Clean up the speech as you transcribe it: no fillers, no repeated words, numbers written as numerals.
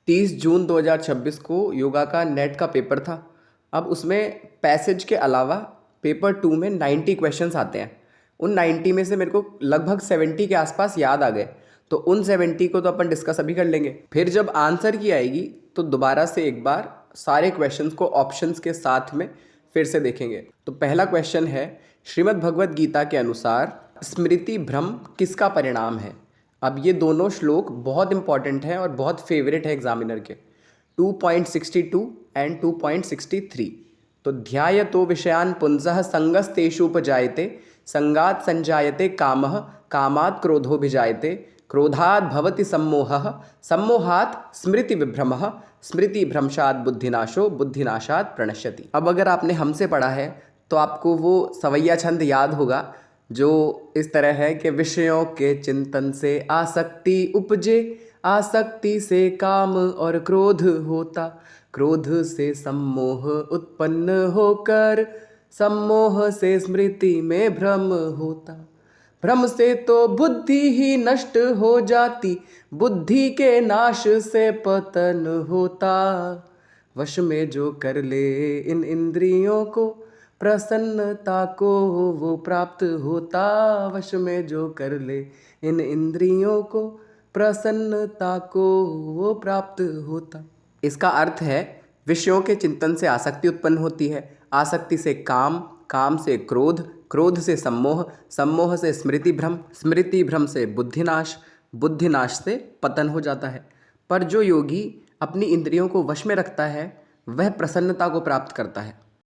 30 जून 2026 को योगा का नेट का पेपर था। अब उसमें पैसेज के अलावा पेपर 2 में 90 क्वेश्चंस आते हैं। उन 90 में से मेरे को लगभग 70 के आसपास याद आ गए, तो उन 70 को तो अपन डिस्कस अभी कर लेंगे। फिर जब आंसर की आएगी तो दोबारा से एक बार सारे क्वेश्चंस को ऑप्शंस के साथ में फिर से देखेंगे। तो पहला क्वेश्चन है, श्रीमद् भगवद गीता के अनुसार स्मृति भ्रम किसका परिणाम है? अब ये दोनों श्लोक बहुत इंपॉर्टेंट हैं और बहुत फेवरेट है एग्जामिनर के। 2.62 एंड 2.63। तो ध्यायतो विषयान पुंसः संगस्तेषुपजायते, संगात संजायते कामः, कामात् क्रोधोभिजायते, क्रोधात् भवति सम्मोहः, सम्मोहात् स्मृति विभ्रमः, स्मृति भ्रंशात् बुद्धिनाशो, बुद्धिनाशात् प्रणश्यति। अब अगर आपने हमसे पढ़ा है तो आपको वो सवैया छंद याद होगा जो इस तरह है कि विषयों के चिंतन से आसक्ति उपजे, आसक्ति से काम और क्रोध होता, क्रोध से सम्मोह उत्पन्न होकर, सम्मोह से स्मृति में भ्रम होता, भ्रम से तो बुद्धि ही नष्ट हो जाती, बुद्धि के नाश से पतन होता, वश में जो कर ले इन इंद्रियों को, प्रसन्नता को वो प्राप्त होता, वश में जो कर ले इन इंद्रियों को, प्रसन्नता को वो प्राप्त होता। इसका अर्थ है विषयों के चिंतन से आसक्ति उत्पन्न होती है, आसक्ति से काम, काम से क्रोध, क्रोध से सम्मोह, सम्मोह से स्मृति भ्रम, स्मृति भ्रम से बुद्धिनाश, बुद्धिनाश से पतन हो जाता है। पर जो योगी अपनी इंद्रियों को वश में रखता है वह प्रसन्नता को प्राप्त करता है।